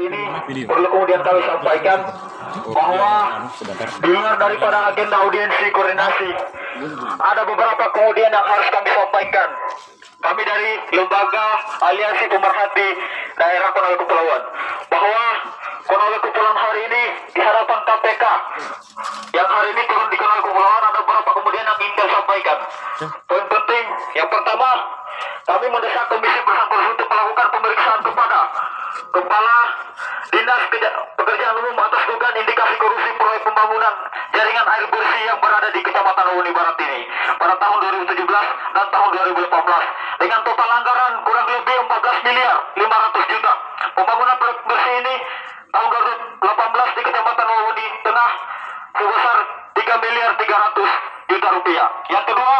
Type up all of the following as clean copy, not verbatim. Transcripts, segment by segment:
ini perlu kemudian kami sampaikan bahwa di luar daripada agenda audiensi koordinasi, ada beberapa kemudian yang harus kami sampaikan. Kami dari Lembaga Aliansi Pemerhati Daerah Konawe Kepulauan, bahwa Konawe Kepulauan hari ini di hadapan KPK yang hari ini turun di Konawe Kepulauan, ada beberapa kemudian yang ingin kami sampaikan. Poin penting, yang pertama, kami mendesak Komisi Bersangkutan untuk melakukan pemeriksaan kepada Kepala Dinas Pekerjaan Umum atas dugaan indikasi korupsi proyek pembangunan jaringan air bersih yang berada di Kecamatan Wuni Barat ini pada tahun 2017 dan tahun 2018 dengan total anggaran kurang lebih 14 miliar 500 juta. Pembangunan proyek bersih ini tahun 2018 di Kecamatan Wuni Tengah sebesar 3 miliar 300 juta rupiah. Yang kedua,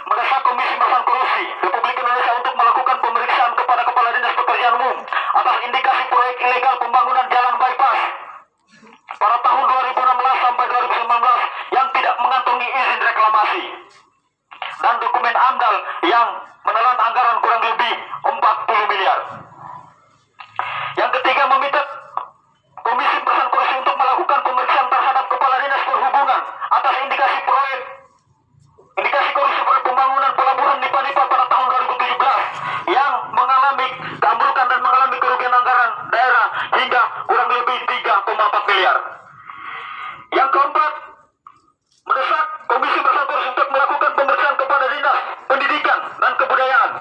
mendesak Komisi Pemberantasan Korupsi Republik Indonesia untuk melakukan pemeriksaan kepada Kepala Dinas Pekerjaan Umum atas indikasi proyek ilegal pembangunan jalan bypass pada tahun 2016 sampai 2019 yang tidak mengantongi izin reklamasi dan dokumen AMDAL yang menelan anggaran kurang lebih 40 miliar. Yang ketiga, meminta Komisi Pemberantasan Korupsi untuk melakukan pemeriksaan terhadap Kepala Dinas Perhubungan atas indikasi korupsi proyek pembangunan pelabuhan Nipa-Nipa pada tahun 2017 yang mengalami keambrukan dan mengalami kerugian anggaran daerah hingga kurang lebih 3,4 miliar. Yang keempat, mendesak Komisi Pemberantasan Korupsi untuk melakukan pemeriksaan kepada Dinas Pendidikan dan Kebudayaan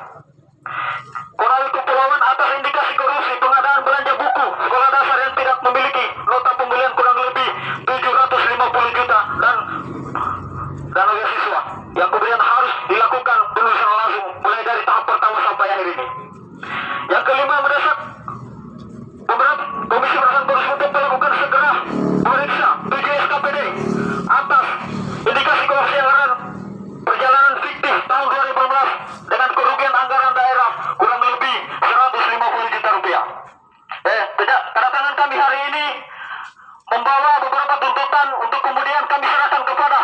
Konawe Kepulauan atas indikasi korupsi pengadaan belanja buku sekolah dasar yang tidak memiliki nota pembelian kurang lebih 750 juta dan oleh siswa yang kemudian harus dilakukan penelusuran langsung mulai dari tahap pertama sampai akhir ini. Yang kelima, mendesak Komisi Pemberantasan Korupsi untuk melakukan segera memeriksa 7 SKPD atas indikasi korupsi anggaran perjalanan fiktif tahun 2015 dengan kerugian anggaran daerah kurang lebih 150 juta rupiah. Tanda tangan kami hari ini membawa beberapa tuntutan untuk kemudian kami serahkan kepada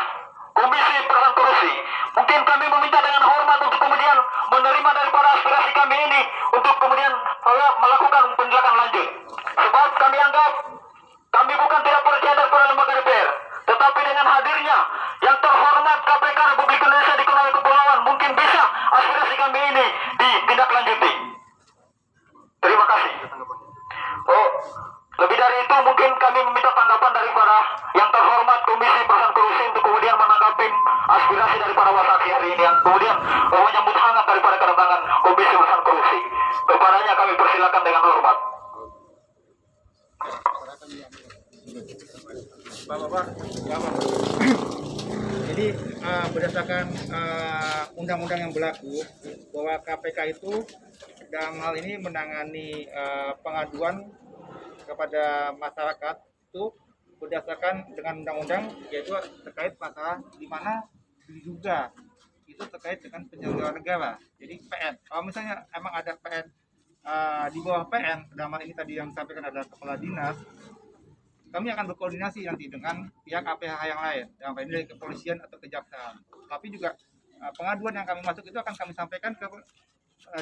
Komisi Pemberantasan Korupsi. Mungkin kami meminta dengan hormat untuk kemudian menerima daripada aspirasi kami ini untuk kemudian melakukan penjelasan lanjut. Sebab kami anggap kami bukan tidak percaya daripada lembaga DPR, tetapi dengan hadirnya yang terhormat KPK Republik Indonesia di Konawe Kepulauan, mungkin bisa aspirasi kami ini ditindaklanjuti. Terima kasih. Lebih dari itu, mungkin kami meminta tanggapan daripada yang terhormat Komisi Pemberantasan Korupsi untuk kemudian menanggapi aspirasi daripada wasaksi hari ini yang kemudian menyambut hangat daripada kedatangan Komisi Pemberantasan Korupsi. Kepadanya kami persilakan dengan hormat. Bapak. Jadi berdasarkan undang-undang yang berlaku bahwa KPK itu dalam hal ini menangani pengaduan kepada masyarakat itu berdasarkan dengan undang-undang, yaitu terkait masalah di mana diduga itu terkait dengan penyelenggara negara. Jadi PN. Kalau misalnya emang ada PN di bawah PN, dalam hal ini tadi yang disampaikan adalah kepala dinas, kami akan berkoordinasi nanti dengan pihak APH yang lain, dalam hal ini dari kepolisian atau kejaksaan. Tapi juga pengaduan yang kami masuk itu akan kami sampaikan ke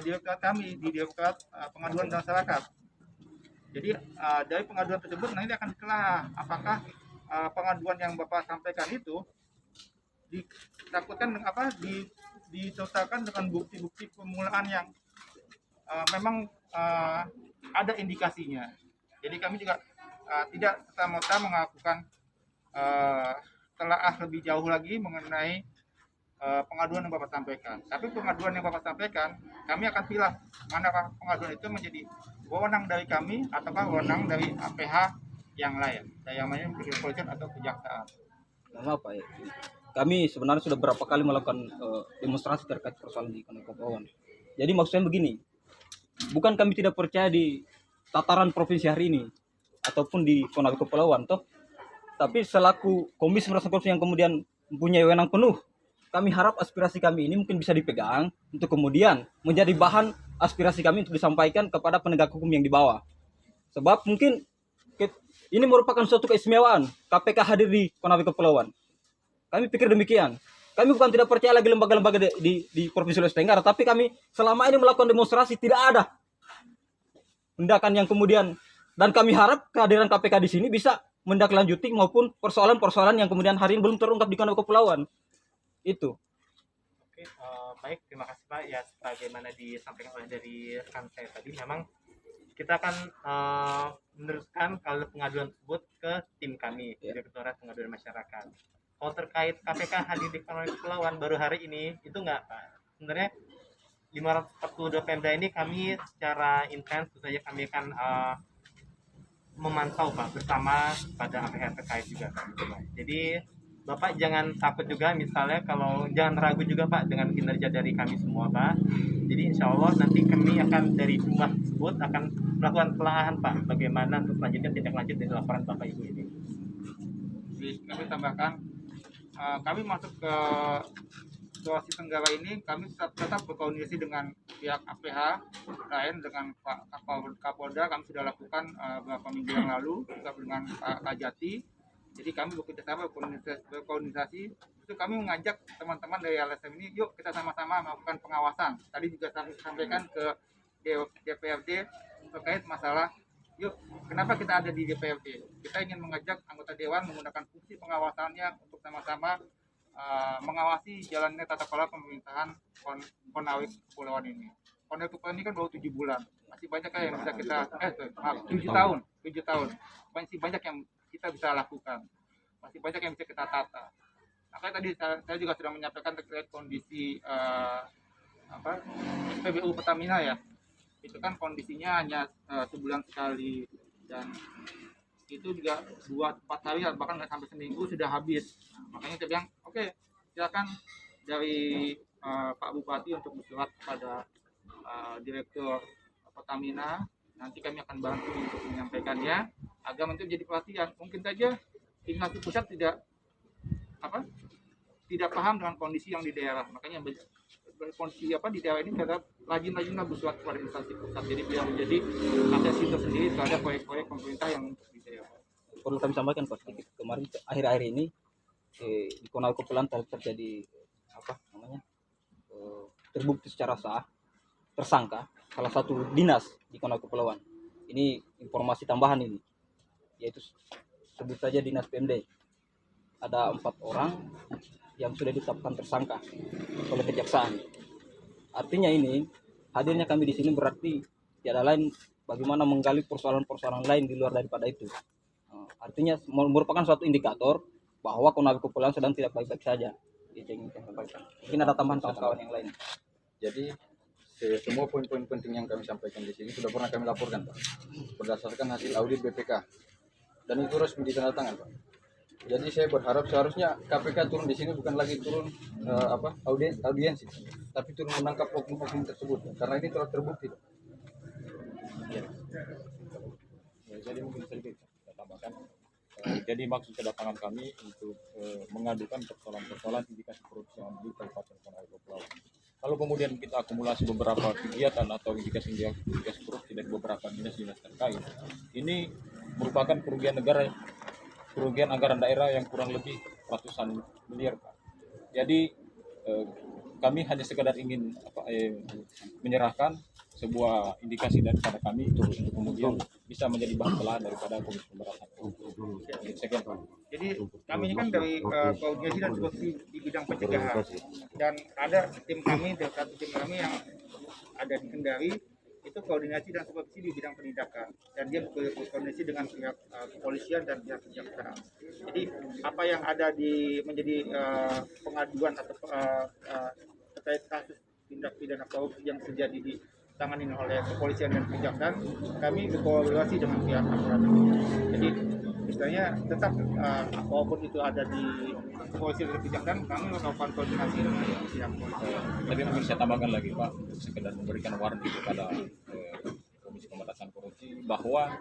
direktorat kami di Direktorat Pengaduan Masyarakat. Jadi dari pengaduan tersebut nanti akan ditelah apakah pengaduan yang Bapak sampaikan itu ditakutkan dengan ditotalkan dengan bukti-bukti permulaan yang memang ada indikasinya. Jadi kami juga tidak serta-merta melakukan telaah lebih jauh lagi mengenai pengaduan yang Bapak sampaikan. Tapi pengaduan yang Bapak sampaikan, kami akan pilih manakah pengaduan itu menjadi wewenang dari kami ataukah wewenang dari APH yang lain, yang lain kepolisian atau kejaksaan. Karena apa ya? Kami sebenarnya sudah berapa kali melakukan demonstrasi terkait persoalan di Konawe Kepulauan. Jadi maksudnya begini, bukan kami tidak percaya di tataran provinsi hari ini ataupun di Konawe Kepulauan, toh, tapi selaku Komisi Pemberantasan Korupsi yang kemudian mempunyai wewenang penuh, kami harap aspirasi kami ini mungkin bisa dipegang untuk kemudian menjadi bahan aspirasi kami untuk disampaikan kepada penegak hukum yang di bawah. Sebab mungkin ini merupakan suatu keistimewaan KPK hadir di Konawe Kepulauan. Kami pikir demikian. Kami bukan tidak percaya lagi lembaga-lembaga di Provinsi Sulawesi Tenggara, tapi kami selama ini melakukan demonstrasi tidak ada tindakan yang kemudian Dan kami harap kehadiran KPK di sini bisa menindaklanjuti maupun persoalan-persoalan yang kemudian hari ini belum terungkap di Konawe Kepulauan. Itu. Oke, baik, terima kasih Pak. Ya, sebagaimana disampaikan oleh dari rekan saya tadi, memang kita akan meneruskan kalau pengaduan tersebut ke tim kami, Direktorat Pengaduan Masyarakat. Kalau terkait KPK hadir di Konawe Kepulauan baru hari ini, itu enggak Pak. Sebenarnya 542 Pemda ini kami secara intens tentu saja kami akan memantau Pak bersama pada pihak terkait juga Pak. Jadi Bapak jangan takut juga, misalnya kalau jangan ragu juga Pak dengan kinerja dari kami semua Pak. Jadi insya Allah nanti kami akan dari jumlah tersebut akan melakukan pelaahan Pak bagaimana untuk selanjutnya tindak lanjut dari laporan Bapak Ibu ini. Jadi kami tambahkan, kami masuk ke Sulawesi Tenggara ini, kami tetap berkoordinasi dengan pihak APH lain, dengan Pak Kapolda. Kami sudah lakukan beberapa minggu yang lalu juga dengan Pak Kajati. Jadi kami bekerjasama berkoordinasi. Itu kami mengajak teman-teman dari LSM ini, yuk kita sama-sama melakukan pengawasan. Tadi juga kami sampaikan ke DPRD terkait masalah, yuk kenapa kita ada di DPRD? Kita ingin mengajak anggota dewan menggunakan fungsi pengawasannya untuk sama-sama mengawasi jalannya tata kelola pemerintahan Konawe Kepulauan ini. Konawe Kepulauan ini kan baru 7 bulan. Masih banyak yang bisa kita 7 tahun. Masih banyak yang kita bisa lakukan. Masih banyak yang bisa kita tata. Makanya tadi saya juga sudah menyampaikan terkait kondisi SPBU Pertamina ya. Itu kan kondisinya hanya sebulan sekali, dan itu juga 2-4 hari bahkan nggak sampai seminggu sudah habis. Makanya saya bilang oke, silakan dari Pak Bupati untuk bersurat kepada Direktur Pertamina. Nanti kami akan bantu untuk menyampaikannya agar nanti menjadi perhatian. Mungkin saja instansi pusat tidak paham dengan kondisi yang di daerah. Makanya kondisi di daerah ini terhadap rajin-rajinlah bersurat kepada instansi pusat. Jadi biar menjadi atensi tersendiri terhadap proyek-proyek pemerintah yang di daerah. Perlu kami sampaikan Pak, sedikit kemarin akhir-akhir ini di Konawe Kepulauan terjadi terbukti secara sah tersangka salah satu dinas di Konawe Kepulauan. Ini informasi tambahan ini, yaitu sebut saja dinas PMD. Ada 4 orang yang sudah ditetapkan tersangka oleh kejaksaan. Artinya ini hadirnya kami di sini berarti tiada lain bagaimana menggali persoalan-persoalan lain di luar daripada itu. Artinya merupakan suatu indikator bahwa Konawe Kepulauan sedang tidak baik-baik saja. Mungkin ada tambahan kawan-kawan yang lain. Jadi semua poin-poin penting yang kami sampaikan di sini sudah pernah kami laporkan Pak, berdasarkan hasil audit BPK, dan itu resmi ditandatangan Pak. Jadi saya berharap seharusnya KPK turun di sini bukan lagi turun audiensi, tapi turun menangkap oknum-oknum tersebut, karena ini telah terbukti Pak. Ya, jadi mungkin sedikit saya tambahkan. Jadi maksud kedatangan kami untuk mengadukan persoalan-persoalan indikasi korupsi yang di Kabupaten Konawe Kepulauan. Kalau kemudian kita akumulasi beberapa kegiatan atau indikasi korupsi dari beberapa dinas-dinas terkait, ini merupakan kerugian negara, kerugian anggaran daerah yang kurang lebih ratusan miliar Pak. Jadi kami hanya sekedar ingin menyerahkan sebuah indikasi daripada kami untuk kemudian bisa menjadi bahan telahan daripada Komisi Pemberantasan Korupsi. Jadi kami ini kan dari koordinasi dan supervisi di bidang pencegahan, dan ada tim kami, satu tim kami yang ada di Kendari, itu koordinasi dan supervisi di bidang penindakan, dan dia berkoordinasi dengan pihak kepolisian dan pihak kejaksaan. Jadi apa yang ada menjadi pengaduan atau terkait kasus tindak pidana korupsi yang terjadi di tangani oleh kepolisian dan kejaksaan, kami berkolaborasi dengan pihak aparat. Jadi misalnya tetap apapun itu ada di kepolisian dan kejaksaan, kami melakukan koordinasi dengan pihak kepolisian. Tapi mungkin saya tambahkan lagi Pak, untuk sekedar memberikan warning kepada Komisi Pemberantasan Korupsi bahwa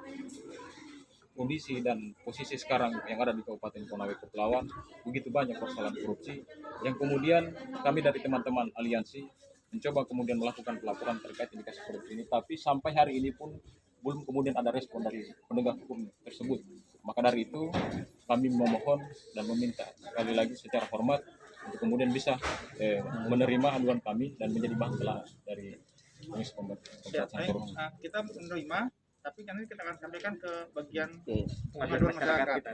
kondisi dan posisi sekarang yang ada di Kabupaten Konawe Kepulauan begitu banyak persoalan korupsi yang kemudian kami dari teman-teman aliansi mencoba kemudian melakukan pelaporan terkait indikasi korupsi ini, tapi sampai hari ini pun belum kemudian ada respon dari penegak hukum tersebut. Maka dari itu kami memohon dan meminta sekali lagi secara hormat untuk kemudian bisa menerima aduan kami dan menjadi bahan telahan dari Komisi Pemberantasan Korupsi. Kita menerima tapi kan ini kita akan sampaikan ke bagian pengaduan masyarakat kita.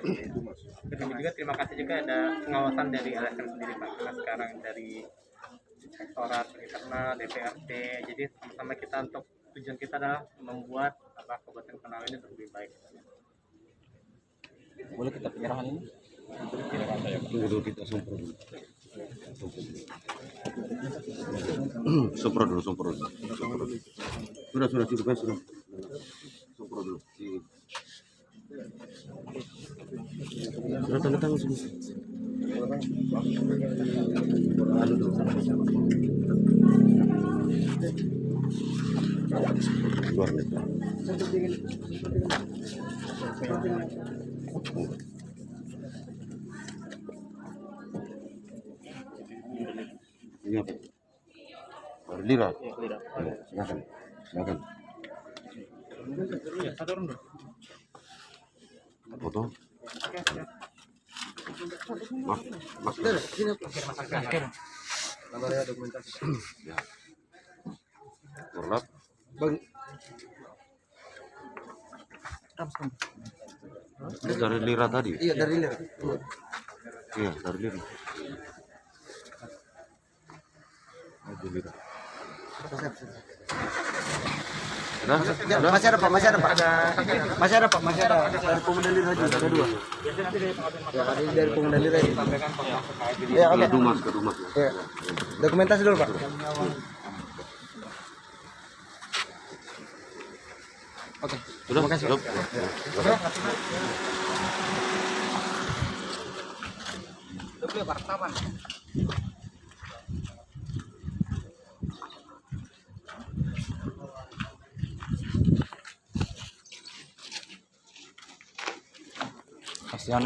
Kami juga terima kasih juga ada pengawasan dari LSM sendiri Pak, karena sekarang dari Inspektorat Internal, DPRD, jadi sama kita untuk tujuan kita adalah membuat Kabupaten Konawe ini lebih baik. Boleh kita penyerahan ini? Tunggu dulu kita sempro dulu. Sempro dulu. Sudah cukup ya sudah. Sempro dulu. Sudah tanda tangan semua. Anu dulu. Luar biasa. Ini apa? Lira. Silakan. Foto. Namanya dokumentasi. Ya. Korlap. Ini dari Lira tadi. Iya, dari Lira. Iya, dari Lira. Dari Lira. Masih ada Pak. Masih ada. Dari Pemuda Lira juga ada 2. Ya, ada dari Pemuda Lira ini. Ya, oke. Ke Dumas. Ya. Dokumentasi dulu, Pak. Oke. Sudah. Terima kasih, Pak. Kasihan.